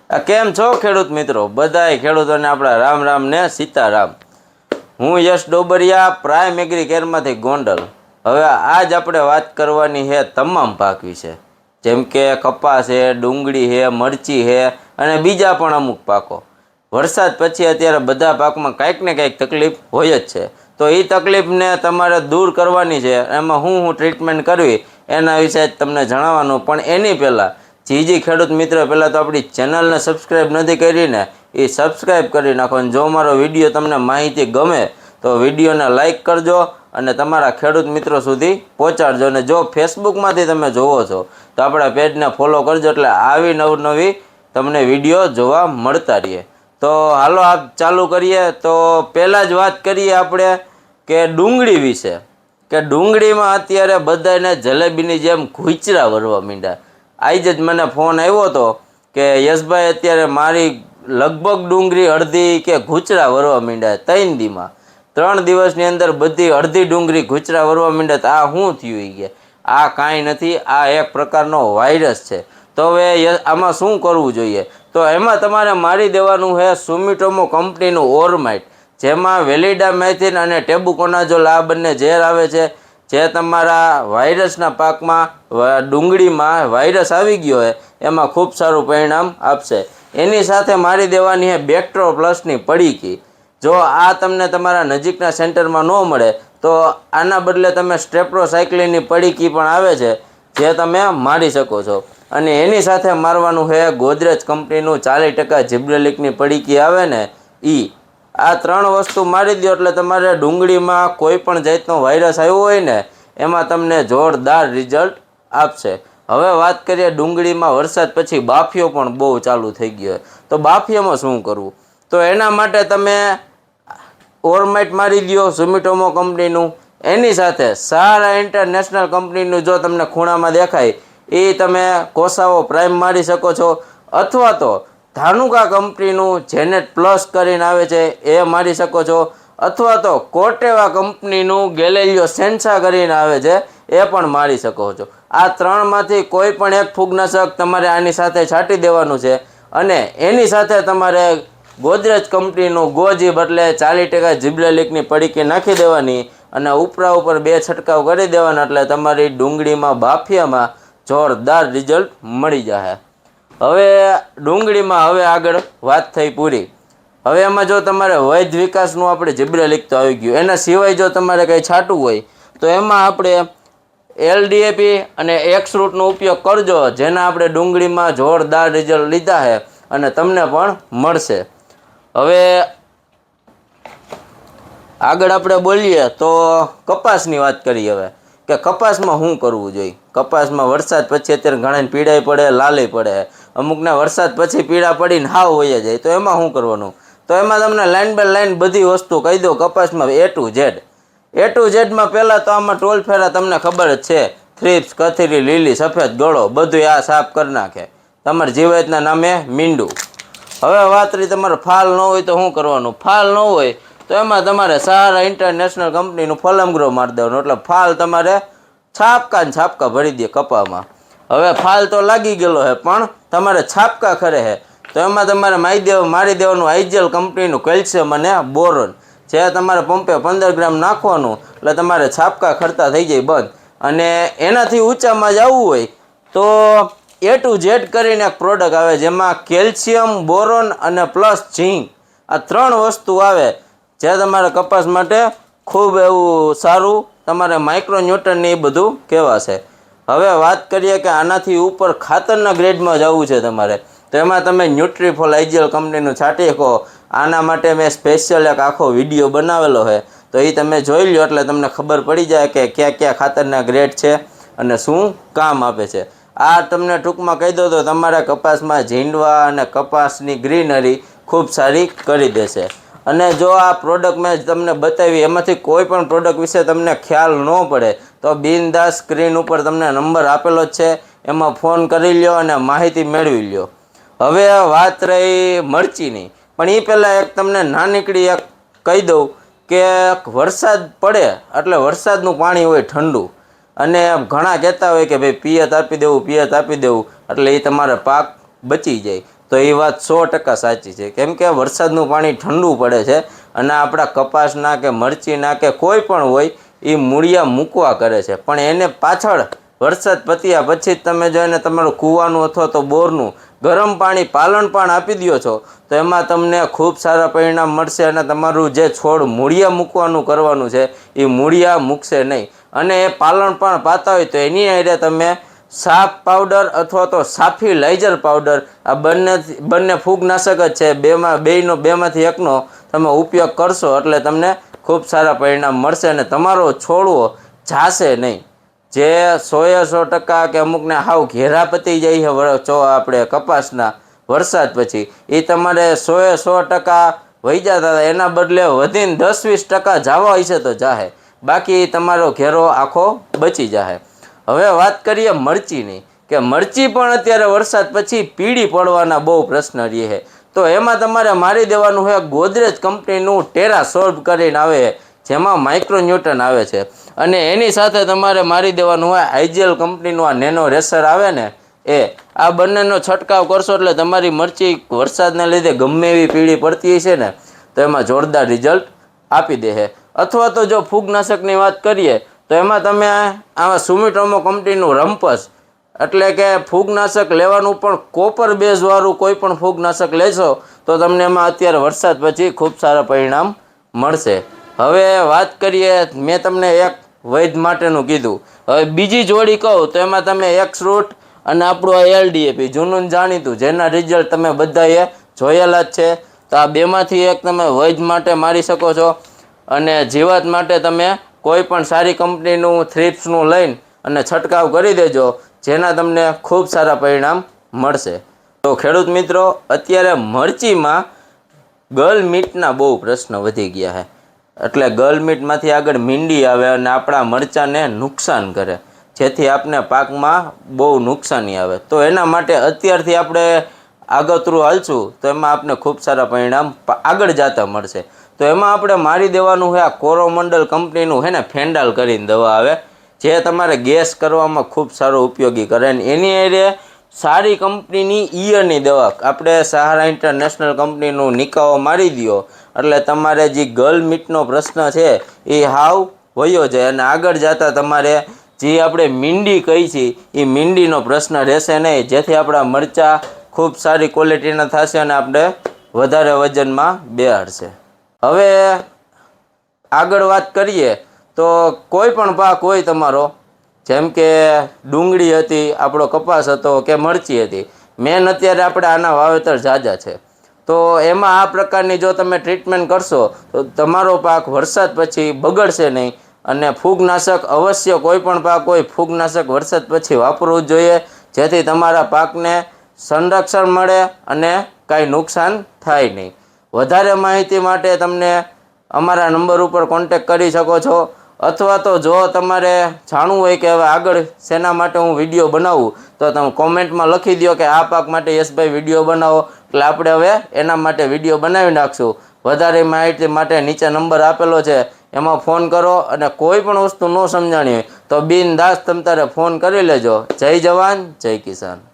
કેમ છો ખેડૂત મિત્રો? બધાય ખેડૂતોને આપણા રામ રામ ને સીતારામ। હું યશ ડોબરિયા પ્રાઇમ એગ્રી કેરમાંથી ગોંડલ। હવે આજ આપણે વાત કરવાની છે તમામ પાક વિશે, જેમ કે કપાસ છે, ડુંગળી છે, મરચી છે અને બીજા પણ અમુક પાકો। વરસાદ પછી અત્યારે બધા પાકમાં કંઈક ને કંઈક તકલીફ હોય જ છે, તો એ તકલીફને તમારે દૂર કરવાની છે। એમાં હું ટ્રીટમેન્ટ કરવી એના વિશે જ તમને જણાવવાનું। પણ એની પહેલાં જે ખેડૂત મિત્ર પહેલાં તો આપણી ચેનલને સબસ્ક્રાઈબ નથી કરીને એ સબસ્ક્રાઈબ કરી નાખો। અને જો મારો વિડીયો તમને માહિતી ગમે તો વિડીયોને લાઇક કરજો અને તમારા ખેડૂત મિત્રો સુધી પહોંચાડજો। અને જો ફેસબુકમાંથી તમે જોવો છો તો આપણા પેજને ફોલો કરજો, એટલે આવી નવી તમને વિડીયો જોવા મળતા રહીએ। તો હાલો આપ ચાલુ કરીએ। તો પહેલાં જ વાત કરીએ આપણે કે ડુંગળી વિશે, કે ડુંગળીમાં અત્યારે બધાને જલેબીની જેમ ઘૂંચરા વરવા માંડ્યા। આજ જ મને ફોન આવ્યો હતો કે યશભાઈ અત્યારે મારી લગભગ ડુંગળી અડધી કે ઘૂંચરા વરવા માંડ્યા 3 દીમાં। 3 દિવસની અંદર બધી અડધી ડુંગળી ઘૂંચરા વરવા માંડ્યા। તો આ શું થયું? એ કે આ કાંઈ નથી, આ એક પ્રકારનો વાયરસ છે। તો હવે આમાં શું કરવું જોઈએ? તો એમાં તમારે મારી દેવાનું છે સુમિટોમો કંપનીનું ઓરમાઇટ, જેમાં વેલિડામાઇથિન અને ટેબુકોનાઝોલ આ બંને ઝેર આવે છે, જે તમારા વાયરસના પાકમાં ડુંગળીમાં વાયરસ આવી ગયો હોય એમાં ખૂબ સારું પરિણામ આપશે। એની સાથે મારી દેવાની છે બેક્ટ્રો પ્લસની પડીકી। જો આ તમને તમારા નજીકના સેન્ટરમાં ન મળે તો આના બદલે તમે સ્ટ્રેપ્ટોસાયક્લિનની પડીકી પણ આવે છે, જે તમે મારી શકો છો। અને એની સાથે મારવાનું છે ગોદરેજ કંપનીનું 40% જીબ્રેલિકની પડીકી આવે ને એ। આ 3 વસ્તુ મારી દો એટલે તમારે ડુંગળીમાં કોઈ પણ જાતનો વાયરસ આવ્યો હોય ને એમાં તમને જોરદાર રિઝલ્ટ આપશે। હવે વાત કરીએ ડુંગળીમાં વરસાદ પછી બાફિયો પણ બહુ ચાલુ થઈ ગયો હોય, તો બાફિયામાં શું કરવું? તો એના માટે તમે ઓરમાઇટ મારી દો સુમિટોમો કંપનીનું, એની સાથે સારા ઇન્ટરનેશનલ કંપનીનું જો તમને ખૂણામાં દેખાય એ તમે કોસાવો પ્રાઇમ મારી શકો છો, અથવા તો ધાનુકા કંપનીનું જેનેટ પ્લસ કરીને આવે છે એ મારી શકો છો, અથવા તો કોર્ટેવા કંપનીનું ગેલેલિયો સેન્સા કરીને આવે છે એ પણ મારી શકો છો। આ 3માંથી કોઈ પણ એક ફૂગનાશક તમારે આની સાથે છાંટી દેવાનું છે। અને એની સાથે તમારે ગોદરેજ કંપનીનું ગોજીબ એટલે 40% જીબ્રેલિકની પડીકી નાખી દેવાની અને ઉપરા ઉપર 2 છંટકાવ કરી દેવાના, એટલે તમારી ડુંગળીમાં બાફિયામાં જોરદાર રિઝલ્ટ મળી જશે। હવે ડુંગળીમાં હવે આગળ વાત થઈ પૂરી। હવે એમાં જો તમારે વૈધ વિકાસનું આપણે જીબ્રેલિક તો આવી ગયું, એના સિવાય જો તમારે કંઈ છાંટવું હોય તો એમાં આપણે LDAP અને એક્સરૂટનો ઉપયોગ કરજો, જેના આપણે ડુંગળીમાં જોરદાર રિઝલ્ટ લીધા છે અને તમને પણ મળશે। હવે આગળ આપણે બોલીએ તો કપાસની વાત કરીએ હવે, કે કપાસમાં શું કરવું જોઈએ? કપાસમાં વરસાદ પછી અત્યારે ઘણાને પીળાઈ પડે, લાલી પડે, અમુકને વરસાદ પછી પીળા પડીને હાવ વયા જાય, તો એમાં શું કરવાનું? તો એમાં તમને લાઇન બાય લાઇન બધી વસ્તુ કહી દો કપાસમાં A to Z માં પહેલાં તો આમાં ટોલ ફેરા તમને ખબર જ છે, થ્રીપ્સ, કથીરી, લીલી, સફેદ ગળો બધું આ સાફ કરી નાખે તમારે જીવાતના નામે મીંડું। હવે વાત રહી તમારે ફાલ ન હોય તો શું કરવાનું? ફાલ ન હોય તો એમાં તમારે સારા ઇન્ટરનેશનલ કંપનીનું ફલમગ્રો મારી દેવાનું, એટલે ફાલ તમારે છાપકા ભરી દે કપામાં। હવે ફાલ તો લાગી ગયેલો છે પણ તમારે છાપકા ખરે છે, તો એમાં તમારે મારી દેવાનું આઈજેલ કંપનીનું કેલ્શિયમ અને બોરોન, જે તમારે પંપે 15 ગ્રામ નાખવાનું, એટલે તમારે છાપકા ખરતા થઈ જાય બંધ। અને એનાથી ઊંચામાં જવું હોય તો A to Z કરીને એક પ્રોડક્ટ આવે, જેમાં કેલ્શિયમ, બોરોન અને પ્લસ ઝીંક આ 3 વસ્તુ આવે, જે તમારા કપાસ માટે ખૂબ એવું સારું તમારે માઇક્રોન્યુટ્રનને એ બધું કહેવાશે। હવે વાત કરીએ કે આનાથી ઉપર ખાતરના ગ્રેડમાં જવું છે તમારે, તો એમાં તમે ન્યુટ્રીફોલ આઈજીએલ કંપનીનું છાંટી શકો। આના માટે મેં સ્પેશિયલ એક આખો વિડીયો બનાવેલો છે, તો એ તમે જોઈ લો એટલે તમને ખબર પડી જાય કે કયા ખાતરના ગ્રેડ છે અને શું કામ આપે છે। આ તમને ટૂંકમાં કહી દો તો તમારા કપાસમાં ઝીંડવા અને કપાસની ગ્રીનરી ખૂબ સારી કરી દેશે। અને જો આ પ્રોડક્ટ મેં તમને બતાવી એમાંથી કોઈ પણ પ્રોડક્ટ વિશે તમને ખ્યાલ ન પડે તો બિનદાસ સ્ક્રીન ઉપર તમને નંબર આપેલો જ છે, એમાં ફોન કરી લ્યો અને માહિતી મેળવી લ્યો। હવે વાત રહી મરચીની, પણ એ પહેલાં એક તમને નાનકડી એક કહી દઉં કે વરસાદ પડે એટલે વરસાદનું પાણી હોય ઠંડુ, અને ઘણા કહેતા હોય કે ભાઈ પિયત આપી દેવું એટલે એ તમારે પાક બચી જાય, તો એ વાત 100% સાચી છે. કેમ કે વરસાદનું પાણી ઠંડુ પડે છે અને આપણા કપાસના કે મરચીના કે કોઈ પણ હોય એ મૂળિયા મૂકવા કરે છે, પણ એને પાછળ વરસાદ પત્યા પછી જ તમે જો એને તમારું કૂવાનું અથવા તો બોરનું ગરમ પાણી પાલન પણ આપી દો છો તો એમાં તમને ખૂબ સારા પરિણામ મળશે અને તમારું જે છોડ મૂળિયા મૂકવાનું કરવાનું છે એ મૂળિયા મૂકશે નહીં. અને એ પાલન પણ પાતા હોય તો એની હારે તમે સાફ પાવડર અથવા તો સાફીલાઇઝર પાવડર આ બંને ફૂગનાશક જ છે. બેમાંથી એકનો તમે ઉપયોગ કરશો એટલે તમને ખૂબ સારા પરિણામ મળશે અને તમારો છોડવો જાશે નહીં. જે 100% કે અમુકને હાવ ઘેરા પતી જાય છે આપણે કપાસના વરસાદ પછી એ તમારે 100% વહી જતા હતા એના બદલે વધીને 10-20% જવા હશે તો જાહે, બાકી તમારો ઘેરો આખો બચી જાહે. હવે વાત કરીએ મરચીની કે મરચી પણ અત્યારે વરસાદ પછી પીળી પડવાના બહુ પ્રશ્ન રહે છે. તો એમાં તમારે મારી દેવાનું છે ગોદરેજ કંપનીનું ટેરા સોલ્વ કરીને આવે છે, જેમાં માઇક્રોન્યુટન આવે છે. અને એની સાથે તમારે મારી દેવાનું હોય આઈજીએલ કંપનીનું આ નેનો રેસર આવે ને આ બંનેનો છંટકાવ કરશો એટલે તમારી મરચી વરસાદના લીધે ગમે એવી પીળી પડતી હશે ને તો એમાં જોરદાર રિઝલ્ટ આપી દે છે. અથવા તો જો ફૂગનાશકની વાત કરીએ તો એમાં તમે આમાં સુમિટોમો કંપનીનું રમ્પસ એટલે કે ફૂગનાશક લેવાનું પણ કોપર બેઝવાળું કોઈ પણ ફૂગનાશક લેશો તો તમને એમાં અત્યારે વરસાદ પછી ખૂબ સારા પરિણામ મળશે. હવે વાત કરીએ, મેં તમને એક વૈધ માટેનું કીધું, હવે બીજી જોડી કહું તો એમાં તમે એક્સરૂટ અને આપણું આ એલડીએપી જૂનું જાણીતું જેના રિઝલ્ટ તમે બધાએ જોયેલા જ છે. તો આ બેમાંથી એક તમે વૈધ માટે મારી શકો છો અને જીવાત માટે તમે કોઈ પણ સારી કંપનીનું થ્રિપ્સનું લઈને અને છંટકાવ કરી દેજો, જેના તમને ખૂબ સારા પરિણામ મળશે. તો ખેડૂત મિત્રો, અત્યારે મરચીમાં ગલ મીટના બહુ પ્રશ્ન વધી ગયા છે. એટલે ગલ મીટમાંથી આગળ મીંડી આવે અને આપણા મરચાંને નુકસાન કરે, જેથી આપને પાકમાં બહુ નુકસાની આવે. તો એના માટે અત્યારથી આપણે આગતરું હાલશું તો એમાં આપને ખૂબ સારા પરિણામ આગળ જતા મળશે. તો એમાં આપણે મારી દેવાનું છે આ કોરોમંડલ કંપનીનું છે ને ફેન્ડાલ કરીને દવા આવે, જે તમારે ગેસ કરવામાં ખૂબ સારો ઉપયોગી કરે. અને એની હારે સારી કંપનીની ઈયળની દવા આપણે સહારા ઇન્ટરનેશનલ કંપનીનું નિકાઓ મારી દો એટલે તમારે જે ગલ મીટનો પ્રશ્ન છે એ હાવ વયો જાય અને આગળ જતા તમારે જે આપણે મીંડી કહી છે એ મીંડીનો પ્રશ્ન રહેશે નહીં, જેથી આપણા મરચાં ખૂબ સારી ક્વોલિટીના થશે અને આપણે વધારે વજનમાં બેહાડશે. હવે આગળ વાત કરીએ તો કોઈ પણ પાક હોય તમારો, જેમ કે ડુંગળી હતી, આપણો કપાસ હતો કે મરચી હતી, મેન અત્યારે આપણે આના વાવેતર ઝાઝા છે. તો એમાં આ પ્રકારની જો તમે ટ્રીટમેન્ટ કરશો તો તમારો પાક વરસાદ પછી બગડશે નહીં. અને ફૂગનાશક અવશ્ય કોઈ પણ પાક હોય ફૂગનાશક વરસાદ પછી વાપરવું જ જોઈએ, જેથી તમારા પાકને સંરક્ષણ મળે અને કાંઈ નુકસાન થાય નહીં. વધારે માહિતી માટે તમને અમારા નંબર ઉપર કોન્ટેક કરી શકો છો, અથવા તો જો તમારે જાણવું હોય કે હવે આગળ શેના માટે હું વિડીયો બનાવું તો તમે કોમેન્ટમાં લખી દો કે આ પાક માટે યશભાઈ વિડીયો બનાવો, એટલે આપણે હવે એના માટે વિડીયો બનાવી નાખશું. વધારે માહિતી માટે નીચે નંબર આપેલો છે એમાં ફોન કરો અને કોઈ પણ વસ્તુ ન સમજાણી હોય તો બિનદાસ તમ તારે ફોન કરી લેજો. જય જવાન જય કિસાન.